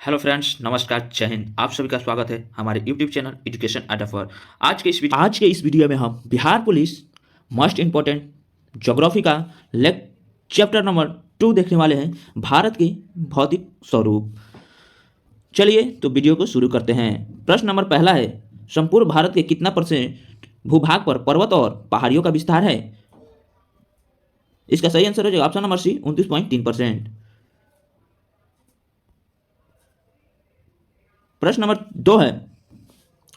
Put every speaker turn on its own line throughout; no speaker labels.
Hello friends, नमस्कार, जय हिंद। आप सभी का स्वागत है हमारे यूट्यूब चैनल एजुकेशन अड्डा पर। आज के इस वीडियो में हम Bihar police most important geography का लेक चैप्टर नंबर 2 देखने वाले हैं, भारत के भौतिक स्वरूप। चलिए तो वीडियो को शुरू करते हैं। प्रश्न नंबर पहला है, संपूर्ण भारत के कितना परसेंट भूभाग पर पर्वत और पहाड़ियों का विस्तार है? इसका सही आंसर हो जाएगा ऑप्शन नंबर सी, 29.3%। प्रश्न नंबर 2 है,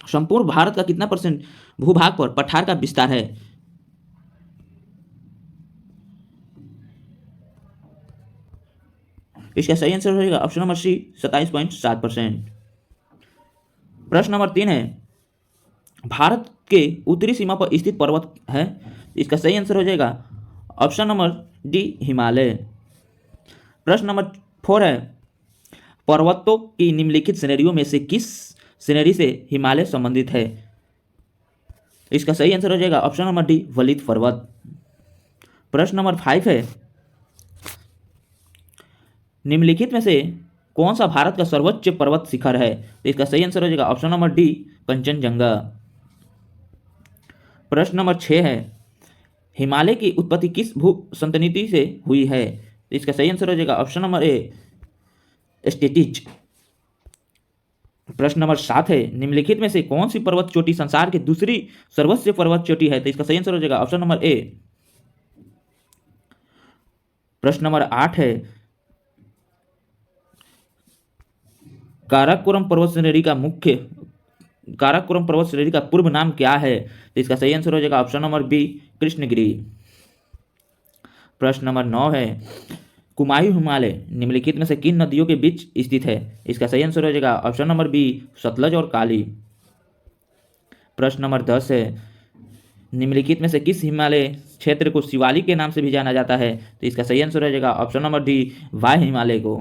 संपूर्ण भारत का कितना परसेंट भूभाग पर पठार का विस्तार है? इसका सही आंसर रहेगा ऑप्शन नंबर सी, 27.7%। प्रश्न नंबर 3 है, भारत के उत्तरी सीमा पर स्थित पर्वत है? इसका सही आंसर हो जाएगा ऑप्शन नंबर डी, हिमालय। प्रश्न नंबर 4 है, पर्वतों की निम्नलिखित श्रेणियों में से किस श्रेणी से हिमालय संबंधित है? इसका सही आंसर हो जाएगा ऑप्शन नंबर डी, वलित पर्वत। प्रश्न नंबर 5 है, निम्नलिखित में से कौन सा भारत का सर्वोच्च पर्वत शिखर है? तो इसका सही आंसर हो जाएगा ऑप्शन नंबर डी, कंचनजंगा। प्रश्न नंबर 6 है, हिमालय की उत्पत्ति किस भू संतति से हुई है? तो इसका सही आंसर हो जाएगा ऑप्शन नंबर ए, स्टेटिज। प्रश्न नंबर 7 है, निम्नलिखित में से कौन सी पर्वत चोटी संसार की दूसरी सर्वोच्च पर्वत चोटी है? तो इसका सही आंसर हो जाएगा ऑप्शन नंबर ए। प्रश्न नंबर 8 है, काराकोरम पर्वत श्रेणी का पूर्व नाम क्या है? तो इसका सही आंसर हो जाएगा ऑप्शन नंबर बी, कृष्णगिरी। प्रश्न नंबर 9 है, कुमायूं हिमालय निम्नलिखित में से किन नदियों के बीच स्थित है? इसका सही आंसर हो जाएगा ऑप्शन नंबर बी, सतलज और काली। प्रश्न नंबर 10 है, निम्नलिखित में से किस हिमालय क्षेत्र को शिवालिक के नाम से भी जाना जाता है? तो इसका सही आंसर हो जाएगा ऑप्शन नंबर डी, वाय हिमालय को।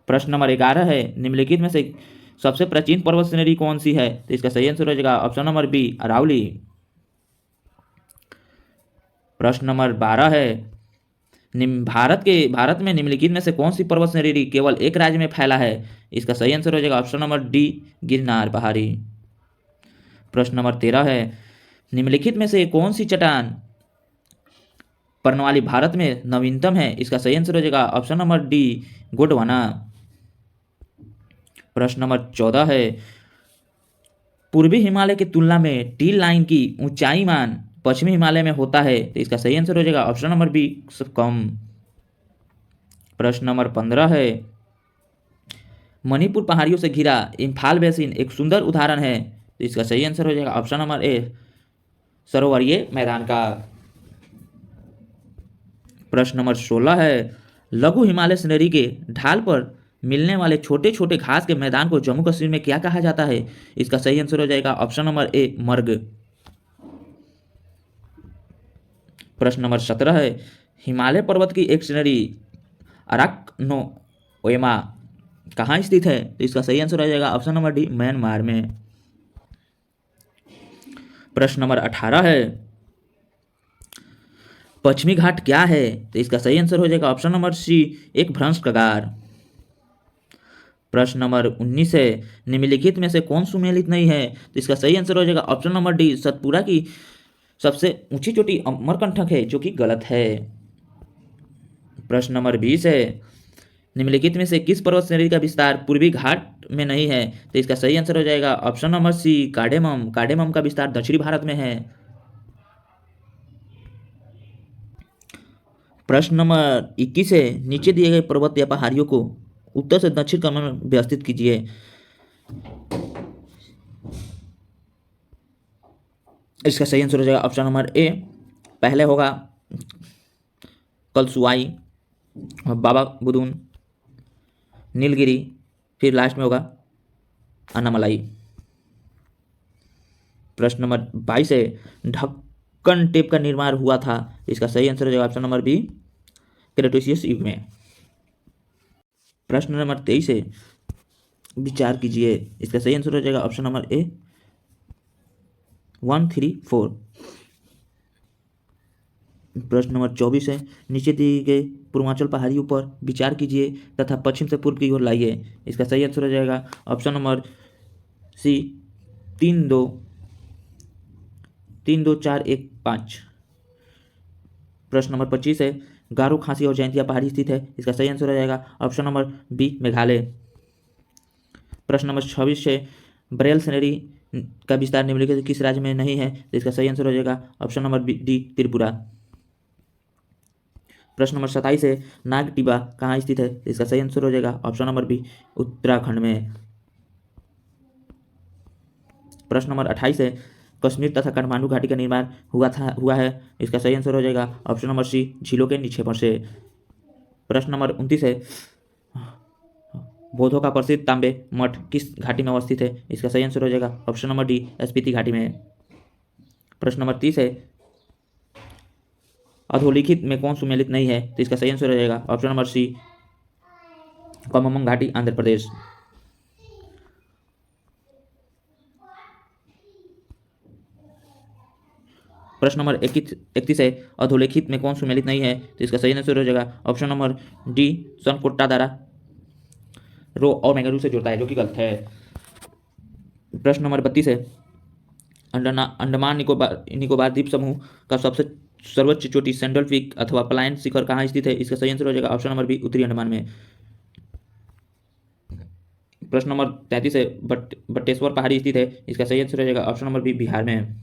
प्रश्न नंबर 11 है, निम्नलिखित में से सबसे प्राचीन पर्वत श्रेणी कौन सी है? तो इसका सही आंसर हो जाएगा ऑप्शन नंबर बी, अरावली। प्रश्न नंबर 12 है, भारत में निम्नलिखित में से कौन सी पर्वत श्रेणी केवल एक राज्य में फैला है? इसका सही आंसर हो जाएगा ऑप्शन नंबर डी, गिरनार पहाड़ी। प्रश्न नंबर 13 है, निम्नलिखित में से कौन सी चट्टान पर्णवाली भारत में नवीनतम है? इसका सही आंसर हो जाएगा ऑप्शन नंबर डी, गोंडवाना। प्रश्न नंबर 14 है, पूर्वी हिमालय की तुलना में टी लाइन की ऊंचाई मान पश्चिमी हिमालय में होता है? तो इसका सही आंसर हो जाएगा ऑप्शन नंबर बी, कम। प्रश्न नंबर 15 है, मणिपुर पहाड़ियों से घिरा इम्फाल बेसिन एक सुंदर उदाहरण है? तो इसका सही आंसर हो जाएगा ऑप्शन नंबर ए, सरोवरीय मैदान का। प्रश्न नंबर 16 है, लघु हिमालय श्रेणी के ढाल पर मिलने वाले छोटे छोटे घास के मैदान को जम्मू कश्मीर में क्या कहा जाता है? इसका सही आंसर हो जाएगा ऑप्शन नंबर ए, मर्ग। प्रश्न नंबर 17 है, हिमालय पर्वत की एक श्रेणी अराकनोएमा कहाँ स्थित है? तो इसका सही आंसर हो जाएगा ऑप्शन नंबर डी, म्यांमार में। प्रश्न नंबर 18 है, पश्चिमी घाट क्या है? तो इसका सही आंसर हो जाएगा ऑप्शन नंबर सी, एक भ्रंश कगार। प्रश्न नंबर 19 है, निम्नलिखित में से कौन सुमेलित नहीं है? तो इसका सही आंसर हो जाएगा ऑप्शन नंबर डी, सतपुरा की सबसे ऊंची चोटी अमरकंटक है, जो कि गलत है। प्रश्न नंबर 20 है, निम्नलिखित में से किस पर्वत श्रेणी का विस्तार पूर्वी घाट में नहीं है? तो इसका सही आंसर हो जाएगा option number C, cardamom. Cardamom का विस्तार दक्षिणी भारत में है। प्रश्न नंबर 21 है, नीचे दिए गए पर्वत या पहाड़ियों को उत्तर से दक्षिण क्रम में व्यवस्थित कीजिए। इसका सही आंसर हो जाएगा ऑप्शन नंबर ए, पहले होगा कलसुआई, बाबा बुदुन, नीलगिरी, फिर लास्ट में होगा अन्नामलाई। प्रश्न नंबर 22 है, ढक्कन टेप का निर्माण हुआ था? इसका सही आंसर हो जाएगा ऑप्शन नंबर बी, क्रेटेशियस युग में। प्रश्न नंबर 23 है, विचार कीजिए। इसका सही आंसर हो जाएगा ऑप्शन नंबर ए, 1, 3, 4। प्रश्न नंबर 24 है, नीचे दिए गए पूर्वांचल पहाड़ियों पर विचार कीजिए तथा पश्चिम से पूर्व की ओर लाइए। इसका सही आंसर हो जाएगा ऑप्शन नंबर सी, 3, 2, 4, 1, 5। प्रश्न नंबर 25 है, गारो, खासी और जयंतिया पहाड़ी स्थित है। इसका सही आंसर हो जाएगा ऑप्शन नंबर बी, मेघालय। प्रश्न नंबर 26 है, ब्रेल श्रेणी का विस्तार निम्नलिखित किस राज्य में नहीं है। तो इसका सही आंसर हो जाएगा ऑप्शन नंबर डी, त्रिपुरा। प्रश्न नंबर 27 है, नाग टिब्बा कहाँ स्थित है। तो इसका सही आंसर हो जाएगा ऑप्शन नंबर बी, उत्तराखंड में। प्रश्न नंबर 28 है, कश्मीर तथा काठमांडू घाटी का निर्माण हुआ है। इसका सही आंसर हो जाएगा ऑप्शन नंबर सी, झीलों के निक्षेपण से। प्रश्न नंबर 29 है, बौद्धों का प्रसिद्ध तांबे मठ किस घाटी में अवस्थित है। इसका सही आंसर हो जाएगा ऑप्शन नंबर डी, स्पीति घाटी में। प्रश्न नंबर 30 है, अधोलिखित में कौन सुमेलित नहीं है। तो इसका सही आंसर हो जाएगा ऑप्शन नंबर सी, कममंग घाटी, आंध्र प्रदेश। प्रश्न नंबर 31 है, अधोलेखित में कौन सुमेलित नहीं है। तो इसका सही आंसर हो जाएगा ऑप्शन नंबर डी, सनकोट्टा द्वारा रो और मैंगनीज से जुड़ता है, जो कि गलत है। प्रश्न नंबर 32 है, अंडमान निकोबार द्वीप समूह का सबसे सर्वोच्च चोटी सैंडल पीक अथवा पलायन शिखर कहाँ स्थित है। इसका सही आंसर हो जाएगा ऑप्शन नंबर बी, उत्तरी अंडमान में। प्रश्न नंबर 33 है, बटेश्वर पहाड़ी स्थित है। इसका सही आंसर हो जाएगा ऑप्शन नंबर बी, बिहार में।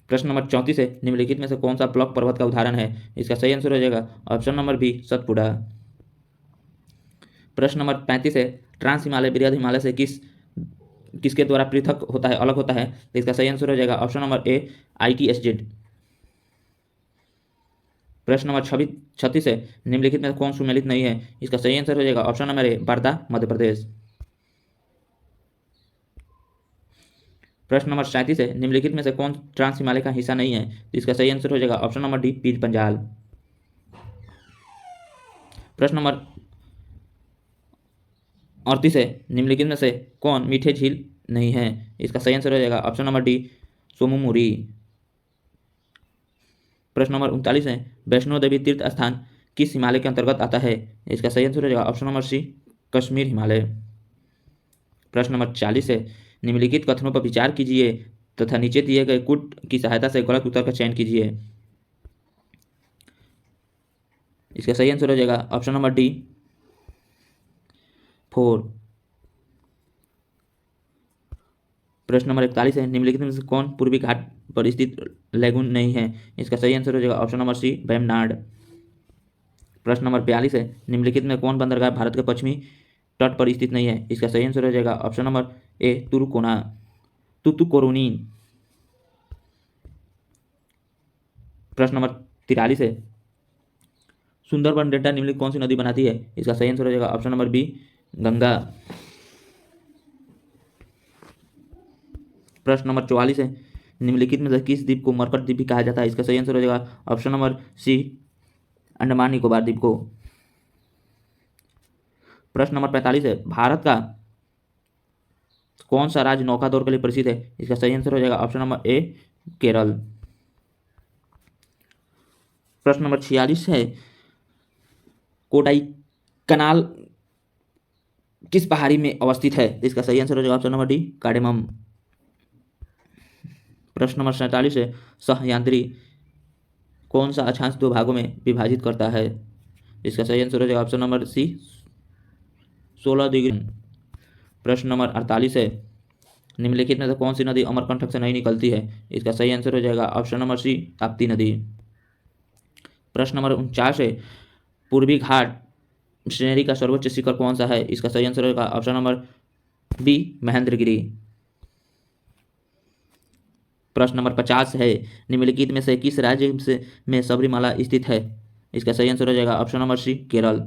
प्रश्न नंबर 34 है, निम्नलिखित में से कौन सा ब्लॉक पर्वत का उदाहरण है। इसका सही आंसर हो जाएगा ऑप्शन नंबर बी, सतपुड़ा। प्रश्न नंबर 35 है, ट्रांस हिमालय बृहद हिमालय से किसके द्वारा पृथक होता है, अलग होता है। तो इसका सही आंसर हो जाएगा ऑप्शन नंबर ए, ITSZ। प्रश्न नंबर 36 है, निम्नलिखित में कौन सुमेलित नहीं है। इसका सही आंसर हो जाएगा option number A, Wardha, Madhya Pradesh. प्रश्न नंबर 37 है, निम्नलिखित में से कौन ट्रांस हिमालय का हिस्सा नहीं है। तो इसका सही आंसर हो जाएगा option number D, Pir Panjal. प्रश्न नंबर 38 है, निम्नलिखित में से कौन मीठे झील नहीं है। इसका सही आंसर हो जाएगा ऑप्शन नंबर डी, सोमुमुरी। प्रश्न नंबर 39 है, वैष्णो देवी तीर्थ स्थान किस हिमालय के अंतर्गत आता है। इसका सही आंसर हो जाएगा option number C, Kashmir Himalaya. प्रश्न नंबर 40 है, निम्नलिखित कथनों पर विचार कीजिए तथा नीचे दिए गए कूट की सहायता से गलत उत्तर का चयन कीजिए। इसका सही आंसर हो जाएगा ऑप्शन नंबर डी, 4। प्रश्न नंबर 41 है, निम्नलिखित में से कौन पूर्वी घाट पर स्थित लैगून नहीं है। इसका सही आंसर हो जाएगा ऑप्शन नंबर सी, वेम्बनाड। प्रश्न नंबर 42 है, निम्नलिखित में कौन बंदरगाह भारत के पश्चिमी तट पर स्थित नहीं है। इसका सही आंसर हो जाएगा ऑप्शन नंबर ए, तुतुकोरिन। प्रश्न नंबर 43 है, सुंदरबन डेल्टा निम्नलिखित कौन सी नदी बनाती है। इसका सही आंसर हो जाएगा ऑप्शन नंबर बी, गंगा। प्रश्न नंबर 44 है, निम्नलिखित में से किस द्वीप को मरकट द्वीप भी कहा जाता है। इसका सही आंसर हो जाएगा option number C, Andaman Nicobar द्वीप को। प्रश्न नंबर 45 है, भारत का कौन सा राज्य नौका दौड़ के लिए प्रसिद्ध है। इसका सही आंसर हो जाएगा ऑप्शन नंबर ए, केरल। प्रश्न नंबर 46 है, कोडाई कनाल किस पहाड़ी में अवस्थित है। इसका सही आंसर हो जाएगा ऑप्शन नंबर डी, कार्डेमम। प्रश्न नंबर 47 है, सहयाद्री कौन सा अक्षांश दो भागों में विभाजित करता है। इसका सही आंसर हो जाएगा ऑप्शन नंबर सी, 16 डिग्री। प्रश्न नंबर 48 है, निम्नलिखित में से कौन सी नदी अमरकंटक से नहीं निकलती है। इसका सही आंसर हो जाएगा ऑप्शन नंबर सी, ताप्ती नदी। प्रश्न नंबर 49 है, पूर्वी घाट श्रेणी का सर्वोच्च शिखर कौन सा है। इसका सही आंसर होगा ऑप्शन नंबर बी, महेंद्रगिरी। प्रश्न नंबर 50 है, निम्नलिखित में से किस राज्य में सबरीमाला स्थित है। इसका सही आंसर हो जाएगा ऑप्शन नंबर सी, केरल।